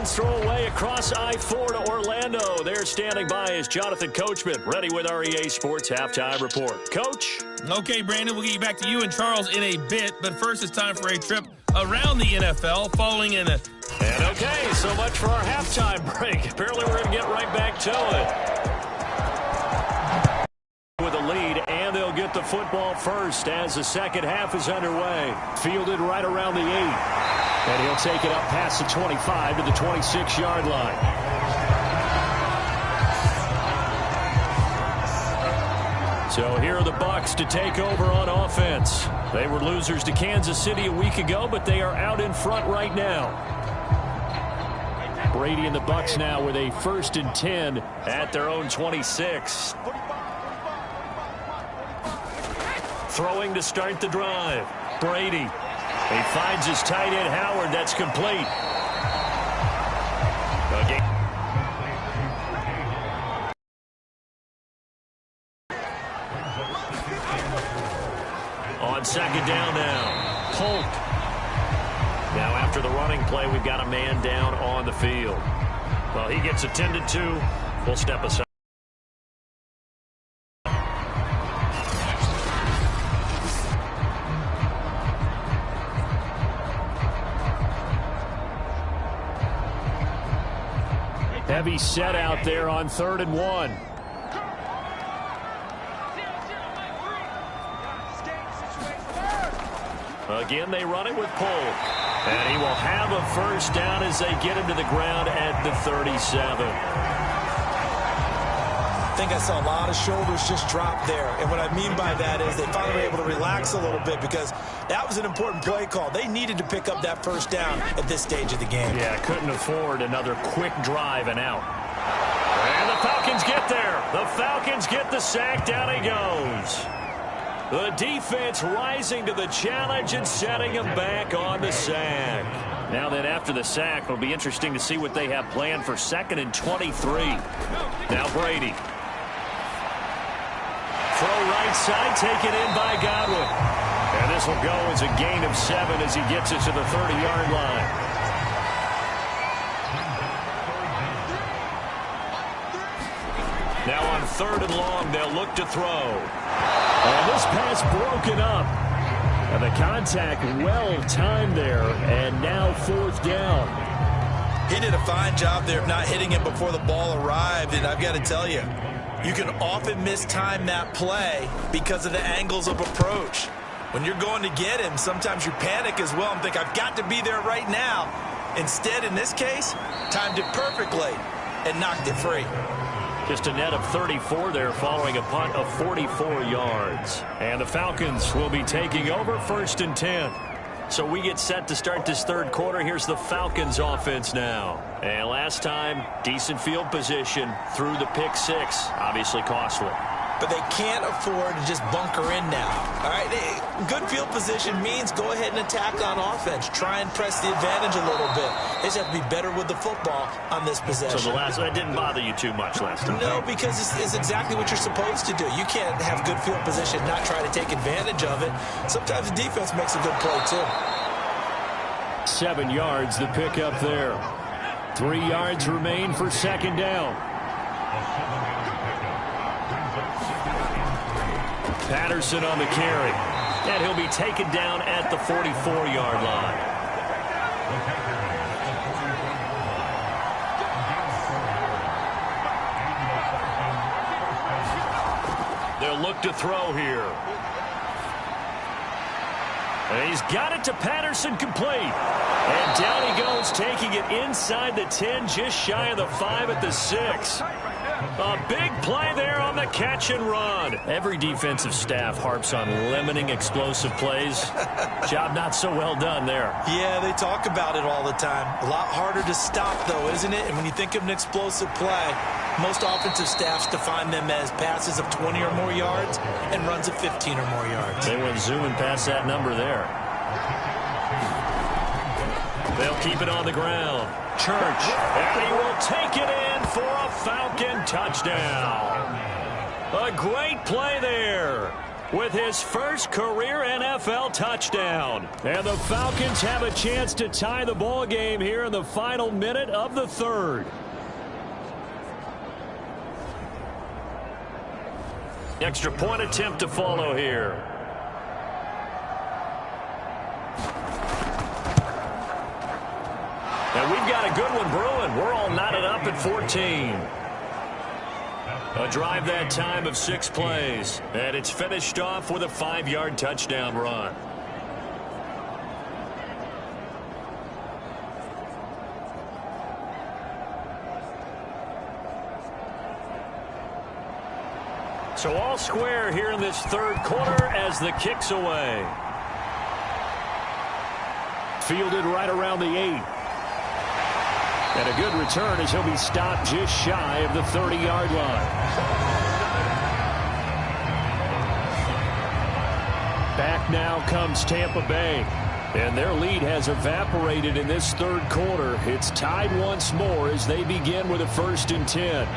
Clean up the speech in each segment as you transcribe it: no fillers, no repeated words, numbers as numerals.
Falcons throw away across I-4 to Orlando. They're standing by as Jonathan Coachman, ready with our EA Sports Halftime Report. Coach? Okay, Brandon, we'll get you back to you and Charles in a bit, but first it's time for a trip around the NFL, following in a... And okay, so much for our halftime break. Apparently we're going to get right back to it. With a lead, and they'll get the football first as the second half is underway. Fielded right around the 8. And he'll take it up past the 25 to the 26-yard line. So here are the Bucs to take over on offense. They were losers to Kansas City a week ago, but they are out in front right now. Brady and the Bucs now with a 1st and 10 at their own 26. Throwing to start the drive. Brady. He finds his tight end, Howard. That's complete. Okay. On second down now. Polk. Now after the running play, we've got a man down on the field. Well, he gets attended to. We'll step aside. Heavy set out there on 3rd and 1. Again, they run it with Polk. And he will have a first down as they get him to the ground at the 37. I think I saw a lot of shoulders just drop there. And what I mean by that is they finally were able to relax a little bit because that was an important play call. They needed to pick up that first down at this stage of the game. Yeah, couldn't afford another quick drive and out. And the Falcons get there. The Falcons get the sack. Down he goes. The defense rising to the challenge and setting him back on the sack. Now then, after the sack, it'll be interesting to see what they have planned for 2nd and 23. Now Brady. Throw right side, taken in by Godwin. And this will go as a gain of 7 as he gets it to the 30-yard line. Now on 3rd and long, they'll look to throw. And this pass broken up. And the contact well-timed there, and now 4th down. He did a fine job there of not hitting him before the ball arrived, and I've got to tell you, you can often mistime that play because of the angles of approach. When you're going to get him, sometimes you panic as well and think, I've got to be there right now. Instead, in this case, timed it perfectly and knocked it free. Just a net of 34 there following a punt of 44 yards. And the Falcons will be taking over 1st and 10. So we get set to start this 3rd quarter. Here's the Falcons offense now. And last time, decent field position through the pick 6. Obviously costly. But they can't afford to just bunker in now. All right, good field position means go ahead and attack on offense. Try and press the advantage a little bit. They just have to be better with the football on this possession. So that didn't bother you too much last time? No, because it's exactly what you're supposed to do. You can't have good field position, not try to take advantage of it. Sometimes the defense makes a good play, too. 7 yards, the pickup there. 3 yards remain for 2nd down. Patterson on the carry. And he'll be taken down at the 44-yard line. They'll look to throw here. And he's got it to Patterson, complete. And down he goes, taking it inside the 10, just shy of the 5 at the 6. A big play there on the catch and run. Every defensive staff harps on limiting explosive plays. Job not so well done there. Yeah, they talk about it all the time. A lot harder to stop, though, isn't it? And when you think of an explosive play, most offensive staffs define them as passes of 20 or more yards and runs of 15 or more yards. They went zooming past that number there. They'll keep it on the ground. Church, and he will take it in for a Falcon touchdown. A great play there. with his first career NFL touchdown. And the Falcons have a chance to tie the ball game here in the final minute of the third. Extra point attempt to follow here. And we've got a good one brewing. We're all knotted up at 14. A drive that time of 6 plays. And it's finished off with a 5-yard touchdown run. So all square here in this third quarter as the kick's away. Fielded right around the 8. And a good return as he'll be stopped just shy of the 30-yard line. Back now comes Tampa Bay. And their lead has evaporated in this third quarter. It's tied once more as they begin with a 1st and 10.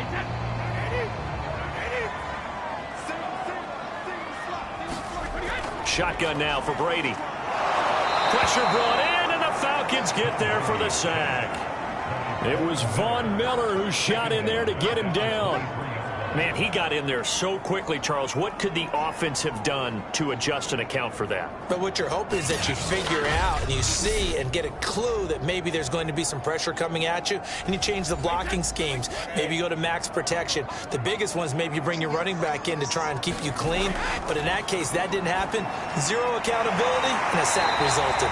Shotgun now for Brady. Pressure brought in, and the Falcons get there for the sack. It was Von Miller who shot in there to get him down. Man, he got in there so quickly, Charles. What could the offense have done to adjust and account for that? But what you're hoping is that you figure out and you see and get a clue that maybe there's going to be some pressure coming at you, and you change the blocking schemes. Maybe you go to max protection. The biggest ones, maybe you bring your running back in to try and keep you clean. But in that case, that didn't happen. 0 accountability, and a sack resulted.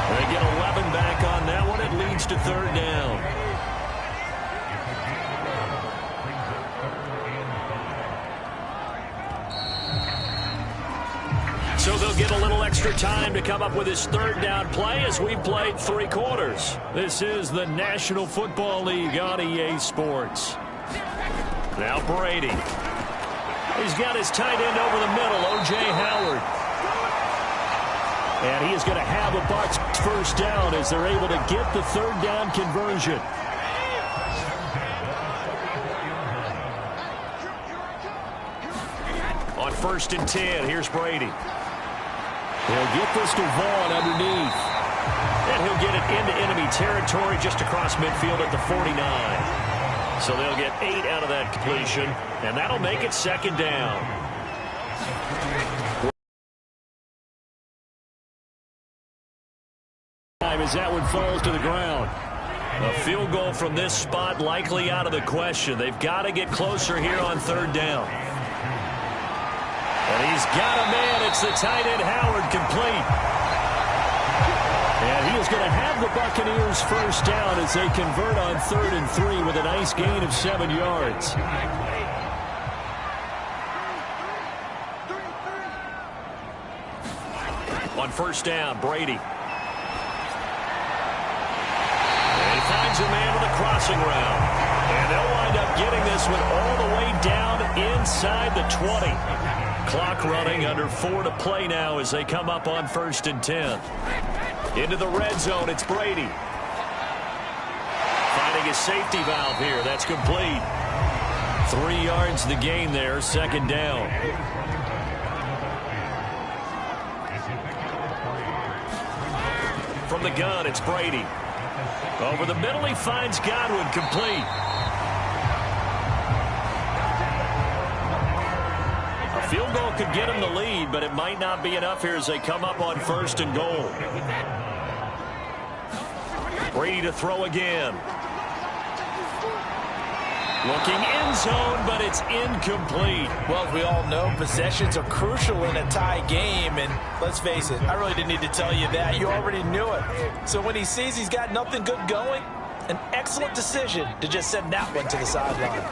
They get 11 back on that one. It leads to 3rd down. So they'll get a little extra time to come up with his 3rd down play as we've played 3 quarters. This is the National Football League on EA Sports. Now Brady. He's got his tight end over the middle, O.J. Howard. And he is going to have a Bucs 1st down as they're able to get the 3rd down conversion. On 1st and 10, here's Brady. He'll get this to Vaughn underneath. And he'll get it into enemy territory just across midfield at the 49. So they'll get 8 out of that completion, and that'll make it 2nd down. As that one falls to the ground. A field goal from this spot likely out of the question. They've got to get closer here on 3rd down. And he's got a man. It's the tight end Howard complete. And he is going to have the Buccaneers 1st down as they convert on 3rd and 3 with a nice gain of 7 yards. On 1st down, Brady. Finds a man with a crossing route. And they'll wind up getting this one all the way down inside the 20. Clock running under 4 to play now as they come up on 1st and 10. Into the red zone, it's Brady. Finding a safety valve here. That's complete. 3 yards the gain there, 2nd down. From the gun, it's Brady. Over the middle, he finds Godwin complete. A field goal could get him the lead, but it might not be enough here as they come up on 1st and goal. Brady to throw again. Looking end zone, but it's incomplete. Well, we all know possessions are crucial in a tie game, and let's face it, I really didn't need to tell you that. You already knew it. So when he sees he's got nothing good going, an excellent decision to just send that one to the sideline.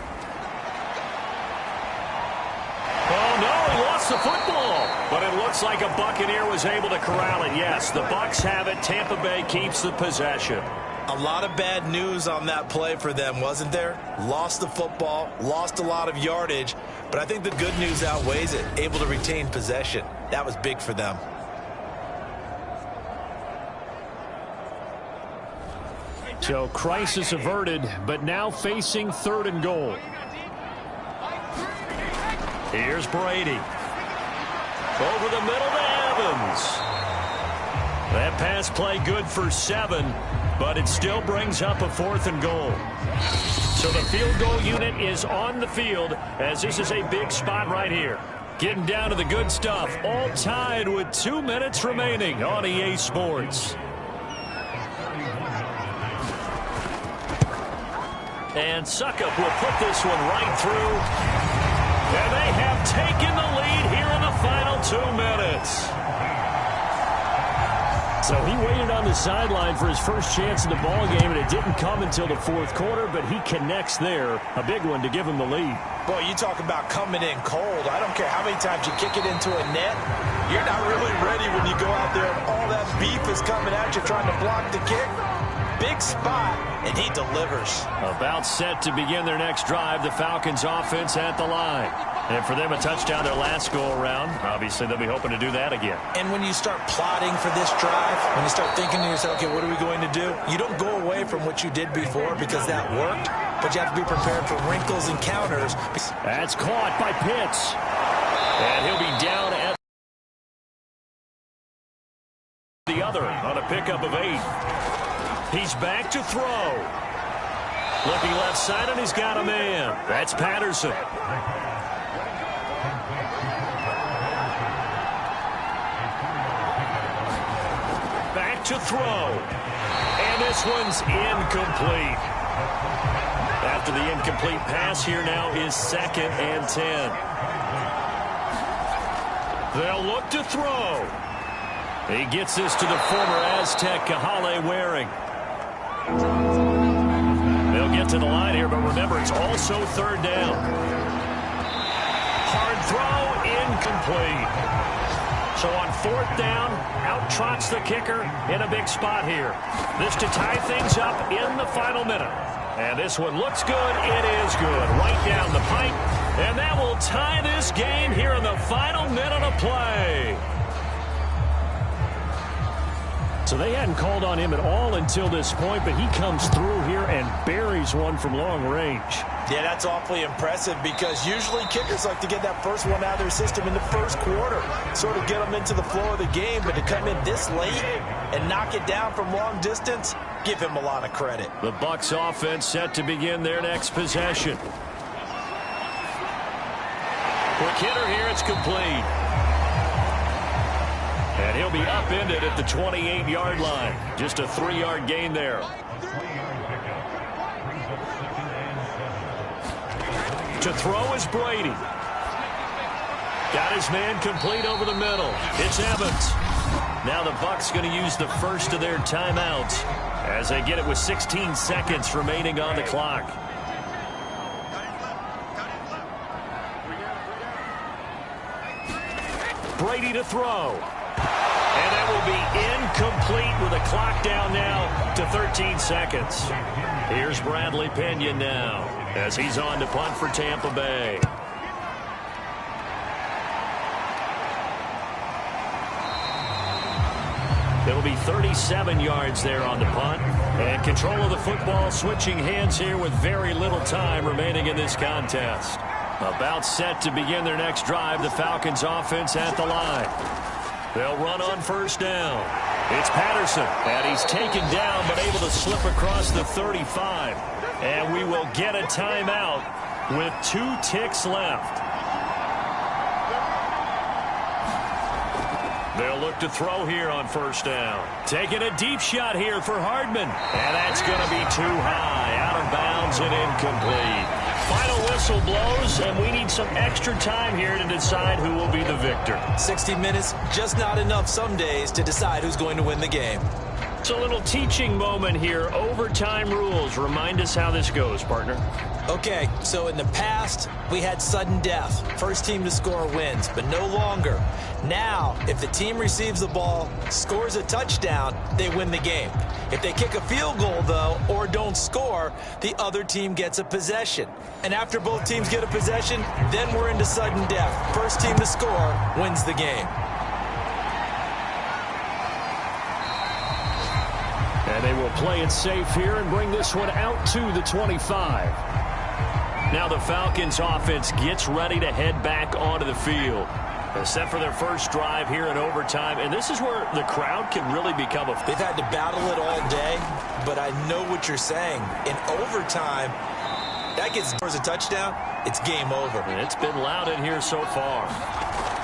Oh, no, he lost the football. But it looks like a Buccaneer was able to corral it. Yes, the Bucs have it. Tampa Bay keeps the possession. A lot of bad news on that play for them, wasn't there? Lost the football, lost a lot of yardage, but I think the good news outweighs it. Able to retain possession. That was big for them. So crisis averted, but now facing 3rd and goal. Here's Brady. Over the middle to Evans. That pass play good for 7, but it still brings up a 4th and goal. So the field goal unit is on the field as this is a big spot right here. Getting down to the good stuff, all tied with 2 minutes remaining on EA Sports. And Suckup will put this one right through. And they have taken the lead here in the final 2 minutes. So he waited on the sideline for his first chance in the ball game, and it didn't come until the 4th quarter, but he connects there. A big one to give him the lead. Boy, you talk about coming in cold. I don't care how many times you kick it into a net. You're not really ready when you go out there and all that beef is coming at you trying to block the kick. Big spot, and he delivers. About set to begin their next drive, the Falcons offense at the line. And for them, a touchdown their last go-around. Obviously, they'll be hoping to do that again. And when you start plotting for this drive, when you start thinking to yourself, okay, what are we going to do? You don't go away from what you did before because that worked, but you have to be prepared for wrinkles and counters. That's caught by Pitts. And he'll be down at the other on a pickup of 8. He's back to throw. Looking left side, and he's got a man. That's Patterson. Back to throw. And this one's incomplete. After the incomplete pass, here now is 2nd and 10. They'll look to throw. He gets this to the former Aztec, Kahale Waring. They'll get to the line here, but remember, it's also 3rd down. Hard throw, incomplete. So on 4th down, out trots the kicker in a big spot here. This to tie things up in the final minute. And this one looks good. It is good. Right down the pipe. And that will tie this game here in the final minute of play. So they hadn't called on him at all until this point, but he comes through here and buries one from long range. Yeah, that's awfully impressive because usually kickers like to get that first one out of their system in the first quarter, sort of get them into the flow of the game, but to come in this late and knock it down from long distance, give him a lot of credit. The Bucs offense set to begin their next possession. Quick hitter here, it's complete. And he'll be upended at the 28-yard line. Just a 3-yard gain there. To throw is Brady. Got his man complete over the middle. It's Evans. Now the Bucs going to use the first of their timeouts as they get it with 16 seconds remaining on the clock. Brady to throw. And that will be incomplete with a clock down now to 13 seconds. Here's Bradley Pinion now as he's on to punt for Tampa Bay. It'll be 37 yards there on the punt. And control of the football switching hands here with very little time remaining in this contest. About set to begin their next drive, the Falcons offense at the line. They'll run on 1st down. It's Patterson, and he's taken down but able to slip across the 35. And we will get a timeout with 2 ticks left. They'll look to throw here on 1st down. Taking a deep shot here for Hardman. And that's going to be too high. Out of bounds and incomplete. Final whistle blows, and we need some extra time here to decide who will be the victor. 60 minutes, just not enough some days to decide who's going to win the game. It's a little teaching moment here. Overtime rules. Remind us how this goes, partner. Okay, so in the past, we had sudden death. First team to score wins, but no longer. Now, if the team receives the ball, scores a touchdown, they win the game. If they kick a field goal, though, or don't score, the other team gets a possession. And after both teams get a possession, then we're into sudden death. First team to score wins the game. And they will play it safe here and bring this one out to the 25. Now the Falcons offense gets ready to head back onto the field. Set for their first drive here in overtime, and this is where the crowd can really become a... They've had to battle it all day, but I know what you're saying. In overtime, that gets a touchdown, it's game over. And it's been loud in here so far.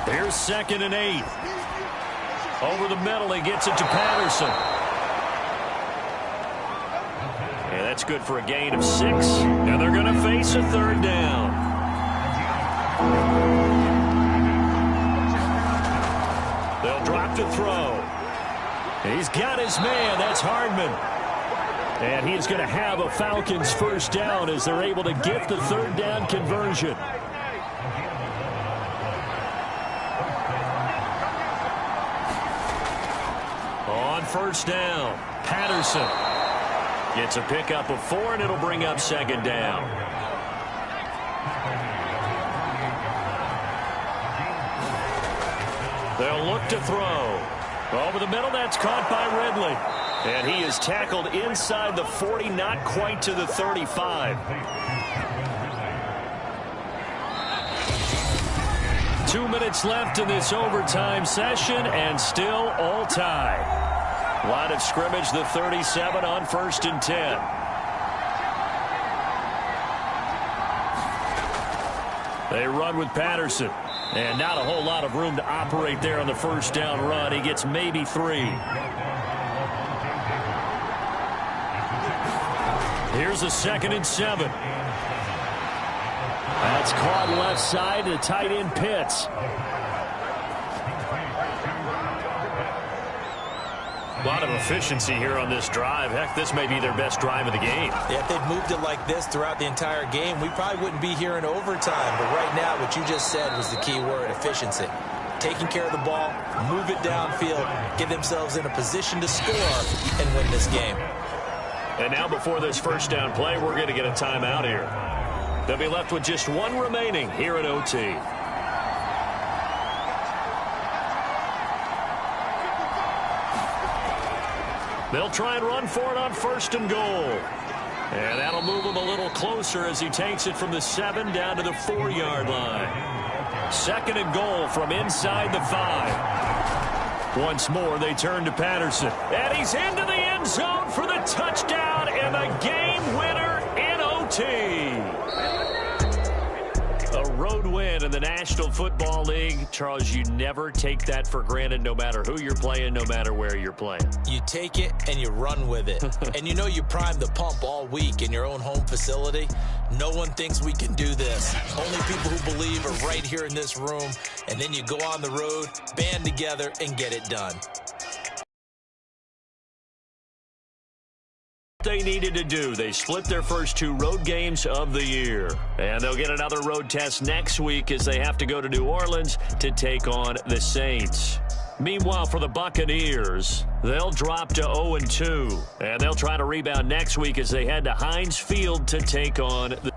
Here's 2nd and 8. Over the middle, he gets it to Patterson. And that's good for a gain of 6. And they're going to face a 3rd down. They'll drop to throw. He's got his man. That's Hardman. And he's going to have a Falcons first down as they're able to get the 3rd down conversion. On first down, Patterson gets a pickup of 4, and it'll bring up 2nd down. They'll look to throw. Over the middle, that's caught by Ridley. And he is tackled inside the 40, not quite to the 35. 2 minutes left in this overtime session, and still all tied. Line of scrimmage, the 37 on 1st and 10. They run with Patterson. And not a whole lot of room to operate there on the first down run. He gets maybe 3. Here's a 2nd and 7. That's caught left side to tight end Pitts. A lot of efficiency here on this drive. Heck, this may be their best drive of the game. Yeah, if they'd moved it like this throughout the entire game, we probably wouldn't be here in overtime. But right now, what you just said was the key word, efficiency. Taking care of the ball, move it downfield, get themselves in a position to score, and win this game. And now before this first down play, we're going to get a timeout here. They'll be left with just 1 remaining here at OT. They'll try and run for it on 1st and goal. And that'll move him a little closer as he takes it from the 7 down to the 4-yard line. 2nd and goal from inside the 5. Once more, they turn to Patterson. And he's into the end zone for the touchdown and the game winner in OT. A road win in the National Football League. Charles, you never take that for granted no matter who you're playing, no matter where you're playing. You take it and you run with it. And you know you primed the pump all week in your own home facility. No one thinks we can do this. Only people who believe are right here in this room. And then you go on the road, band together, and get it done. They needed to do. They split their first 2 road games of the year. And they'll get another road test next week as they have to go to New Orleans to take on the Saints. Meanwhile, for the Buccaneers, they'll drop to 0-2. And they'll try to rebound next week as they head to Heinz Field to take on the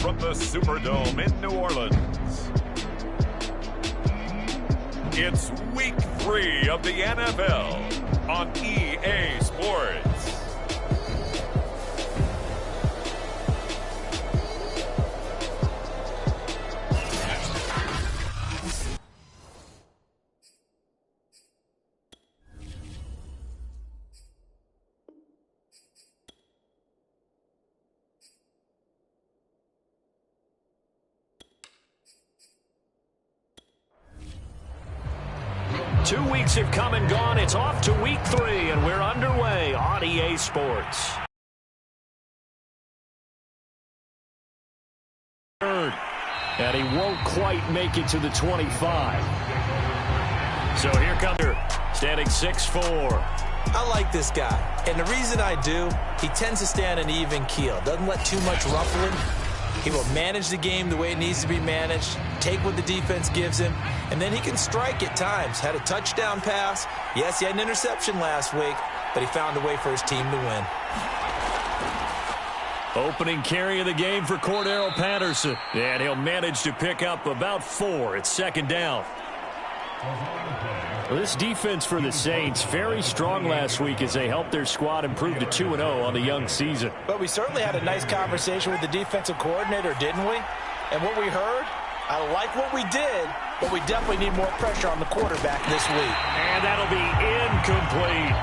from the Superdome in New Orleans. It's Week 3 of the NFL on EA Sports. 2 weeks have come and gone. It's off to Week 3, and we're underway on EA Sports. And he won't quite make it to the 25. So here comes standing 6'4". I like this guy, and the reason I do, he tends to stay on an even keel. Doesn't let too much ruffling. He will manage the game the way it needs to be managed, take what the defense gives him, and then he can strike at times. Had a touchdown pass. Yes, he had an interception last week, but he found a way for his team to win. Opening carry of the game for Cordero Patterson, and he'll manage to pick up about 4. It's second down. Well, this defense for the Saints, very strong last week as they helped their squad improve to 2-0 on the young season. But we certainly had a nice conversation with the defensive coordinator, didn't we? And what we heard, I like what we did, but we definitely need more pressure on the quarterback this week. And that'll be incomplete.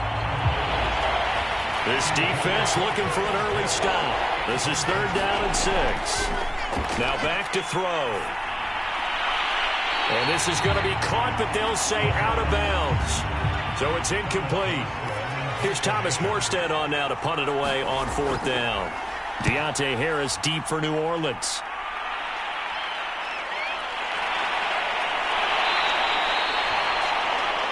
This defense looking for an early stop. This is 3rd down and 6. Now back to throw. And this is going to be caught, but they'll say out of bounds. So it's incomplete. Here's Thomas Morstead on now to punt it away on 4th down. Deontay Harris deep for New Orleans.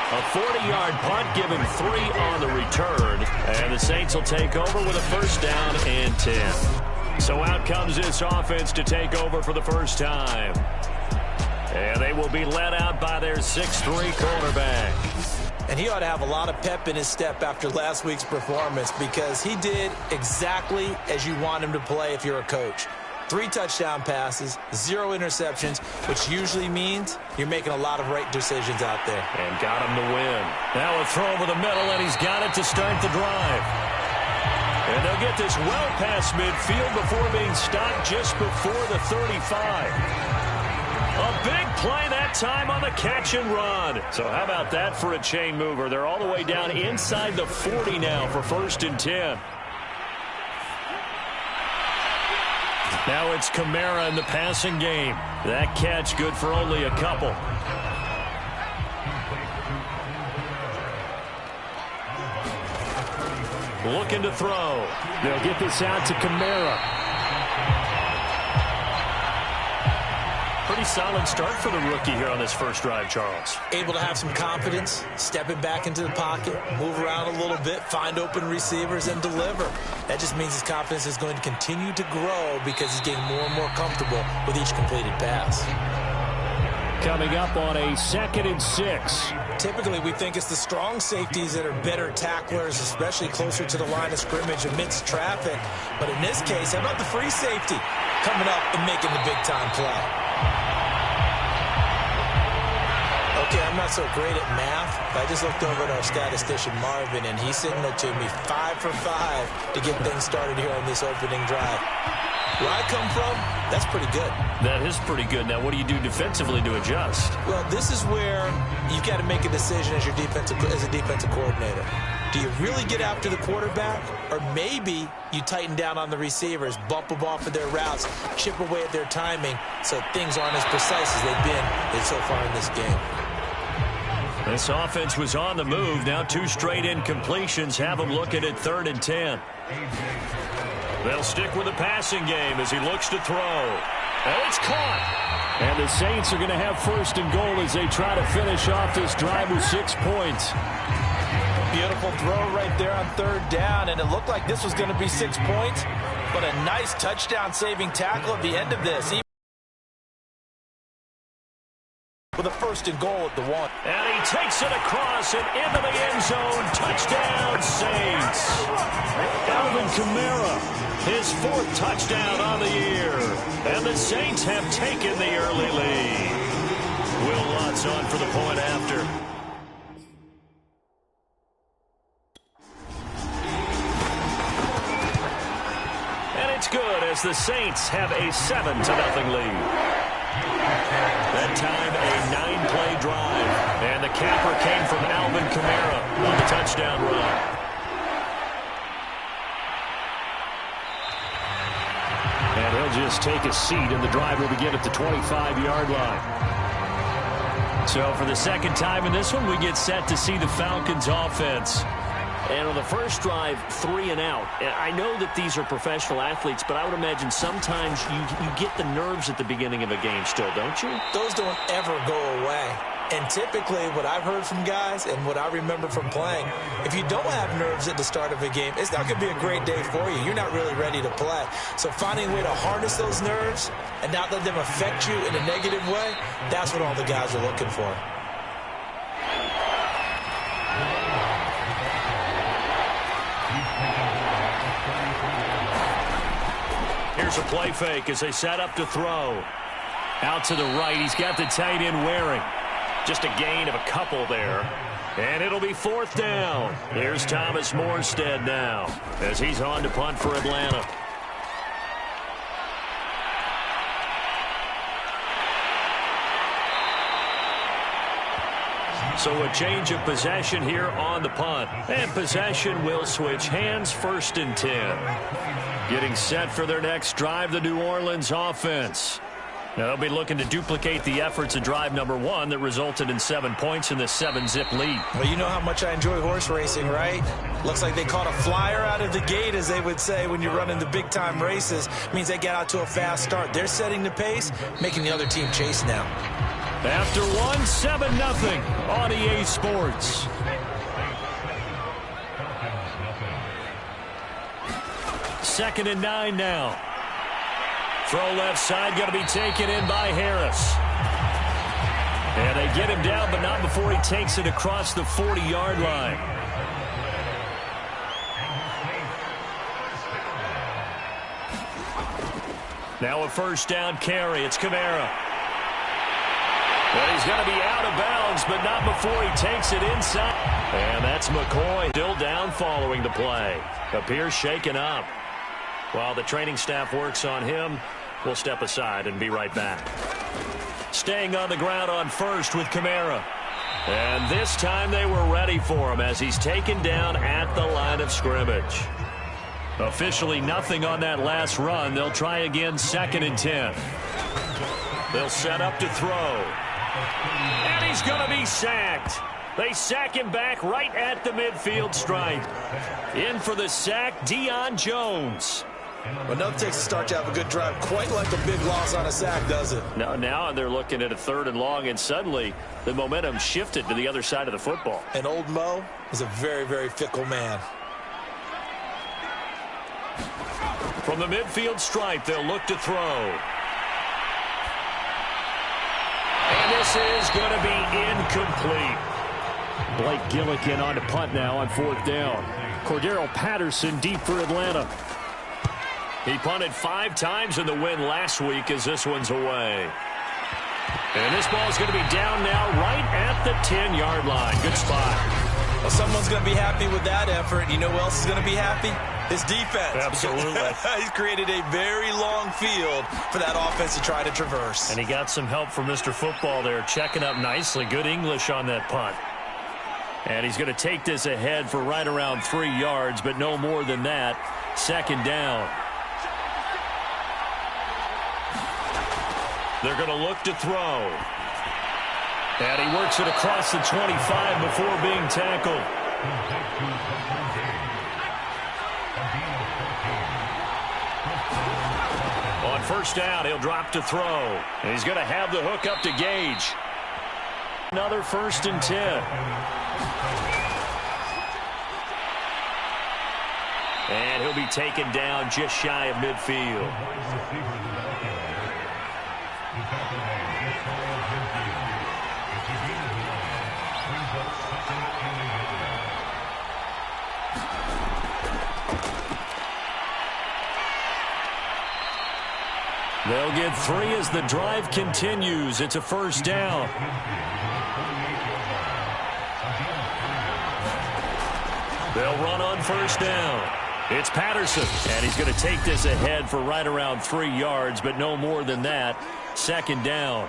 A 40-yard punt, giving 3 on the return. And the Saints will take over with a 1st down and 10. So out comes this offense to take over for the first time. And they will be led out by their 6'3" quarterback. And he ought to have a lot of pep in his step after last week's performance because he did exactly as you want him to play if you're a coach. 3 touchdown passes, 0 interceptions, which usually means you're making a lot of right decisions out there. And got him to win. Now a throw over the middle, and he's got it to start the drive. And they'll get this well past midfield before being stopped just before the 35. A big play that time on the catch and run. So how about that for a chain mover? They're all the way down inside the 40 now for 1st and 10. Now it's Kamara in the passing game. That catch good for only a couple. Looking to throw. They'll get this out to Kamara. Pretty solid start for the rookie here on this first drive, Charles. Able to have some confidence, stepping back into the pocket, move around a little bit, find open receivers, and deliver. That just means his confidence is going to continue to grow because he's getting more and more comfortable with each completed pass. Coming up on a 2nd and 6. Typically, we think it's the strong safeties that are better tacklers, especially closer to the line of scrimmage amidst traffic. But in this case, how about the free safety coming up and making the big-time play? Okay, I'm not so great at math, but I just looked over at our statistician, Marvin, and he signaled to me 5 for 5 to get things started here on this opening drive. Where I come from, that's pretty good. That is pretty good. Now, what do you do defensively to adjust? Well, this is where you've got to make a decision as a defensive coordinator. Do you really get after the quarterback, or maybe you tighten down on the receivers, bump them off of their routes, chip away at their timing so things aren't as precise as they've been so far in this game? This offense was on the move. Now 2 straight incompletions have them looking at 3rd and 10. They'll stick with the passing game as he looks to throw. And it's caught. And the Saints are going to have 1st and goal as they try to finish off this drive with 6 points. Beautiful throw right there on 3rd down, and it looked like this was going to be 6 points, but a nice touchdown-saving tackle at the end of this. With a 1st and goal at the 1. And he takes it across and into the end zone. Touchdown, Saints. Alvin Kamara, his 4th touchdown on the year. And the the Saints have taken the early lead. Will Lutz on for the point after. And it's good as the Saints have a 7-0 lead. That time a 9-play drive. And the capper came from Alvin Kamara on the touchdown run. And he'll just take a seat, and the drive will begin at the 25-yard line. So for the second time in this one, we get set to see the Falcons offense. And on the first drive, 3 and out. I know that these are professional athletes, but I would imagine sometimes you get the nerves at the beginning of a game still, don't you? Those don't ever go away. And typically what I've heard from guys and what I remember from playing, if you don't have nerves at the start of a game, it's not going to be a great day for you. You're not really ready to play. So finding a way to harness those nerves and not let them affect you in a negative way, that's what all the guys are looking for. Here's a play fake as they set up to throw. Out to the right, he's got the tight end Waring. Just a gain of a couple there. And it'll be 4th down. Here's Thomas Morstead now as he's on to punt for Atlanta. So a change of possession here on the punt. And possession will switch hands, 1st and 10. Getting set for their next drive, the New Orleans offense. Now they'll be looking to duplicate the efforts of drive number 1 that resulted in 7 points in the 7-zip lead. Well, you know how much I enjoy horse racing, right? Looks like they caught a flyer out of the gate, as they would say when you're running the big-time races. Means they get out to a fast start. They're setting the pace, making the other team chase now. After 1, 7-0 on EA Sports. Second and 9 now. Throw left side, going to be taken in by Harris. And they get him down, but not before he takes it across the 40-yard line. Now a 1st down carry. It's Kamara. But he's going to be out of bounds, but not before he takes it inside. And that's McCoy still down following the play. Appears shaken up. While the training staff works on him, we'll step aside and be right back. Staying on the ground on 1st with Kamara. And this time they were ready for him as he's taken down at the line of scrimmage. Officially nothing on that last run. They'll try again 2nd and 10. They'll set up to throw. And he's going to be sacked. They sack him back right at the midfield stripe. In for the sack, Deion Jones. Well, nothing takes a start to have a good drive quite like a big loss on a sack, does it? No, now they're looking at a 3rd and long, and suddenly the momentum shifted to the other side of the football. And old Mo is a very, very fickle man. From the midfield stripe, they'll look to throw. And this is going to be incomplete. Blake Gillikin on to punt now on 4th down. Cordero Patterson deep for Atlanta. He punted 5 times in the win last week as this one's away. And this ball is going to be down now right at the 10-yard line. Good spot. Well, someone's going to be happy with that effort. You know who else is going to be happy? His defense. Absolutely. He's created a very long field for that offense to try to traverse. And he got some help from Mr. Football there, checking up nicely. Good English on that punt. And he's going to take this ahead for right around 3 yards, but no more than that. 2nd down. They're going to look to throw. And he works it across the 25 before being tackled. On 1st down, he'll drop to throw. And he's going to have the hook up to Gage. Another 1st and 10. And he'll be taken down just shy of midfield. They'll get 3 as the drive continues. It's a first down. They'll run on first down. It's Patterson, and he's going to take this ahead for right around 3 yards, but no more than that. Second down.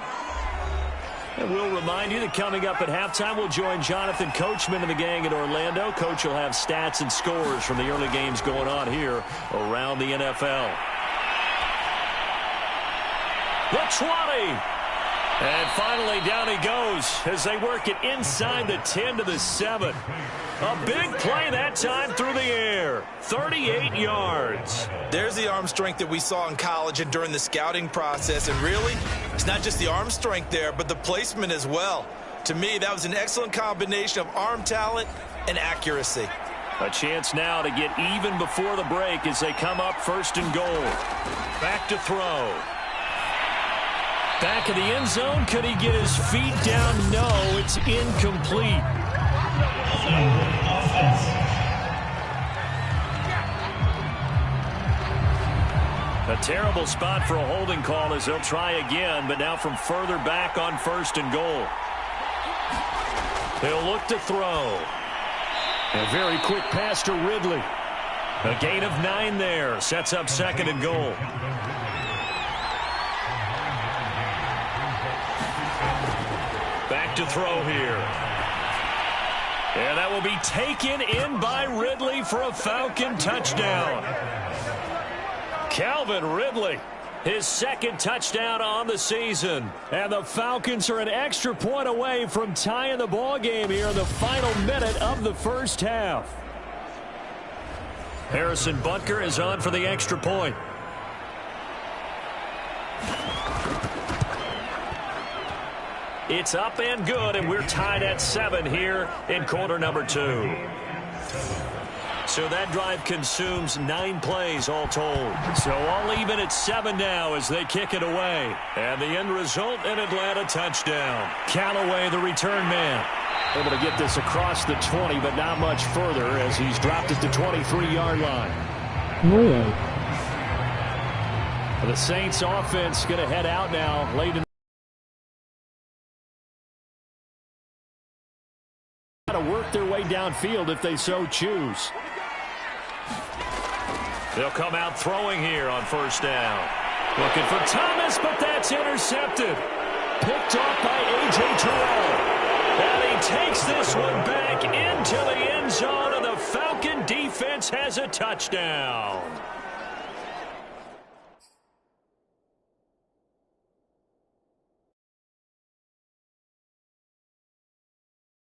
And we'll remind you that coming up at halftime, we'll join Jonathan Coachman and the gang in Orlando. Coach will have stats and scores from the early games going on here around the NFL. The 20. And finally, down he goes as they work it inside the 10 to the 7. A big play that time through the air. 38 yards. There's the arm strength that we saw in college and during the scouting process. And really, it's not just the arm strength there, but the placement as well. To me, that was an excellent combination of arm talent and accuracy. A chance now to get even before the break as they come up first and goal. Back to throw. Back of the end zone. Could he get his feet down? No, it's incomplete. A terrible spot for a holding call as they'll try again, but now from further back on first and goal. They'll look to throw. A very quick pass to Ridley. A gain of 9 there. Sets up second and goal. Back to throw here. And that will be taken in by Ridley for a Falcon touchdown. Calvin Ridley, his second touchdown on the season. And the Falcons are an extra point away from tying the ball game here in the final minute of the first half. Harrison Butker is on for the extra point. It's up and good, and we're tied at 7 here in quarter number 2. So that drive consumes 9 plays all told. So all even at 7 now as they kick it away. And the end result, an Atlanta touchdown. Callaway, the return man, able to get this across the 20, but not much further as he's dropped it to 23-yard line. The Saints offense going to head out now late in to work their way downfield if they so choose. They'll come out throwing here on first down. Looking for Thomas, but that's intercepted. Picked off by A.J. Terrell. And he takes this one back into the end zone, and the Falcon defense has a touchdown.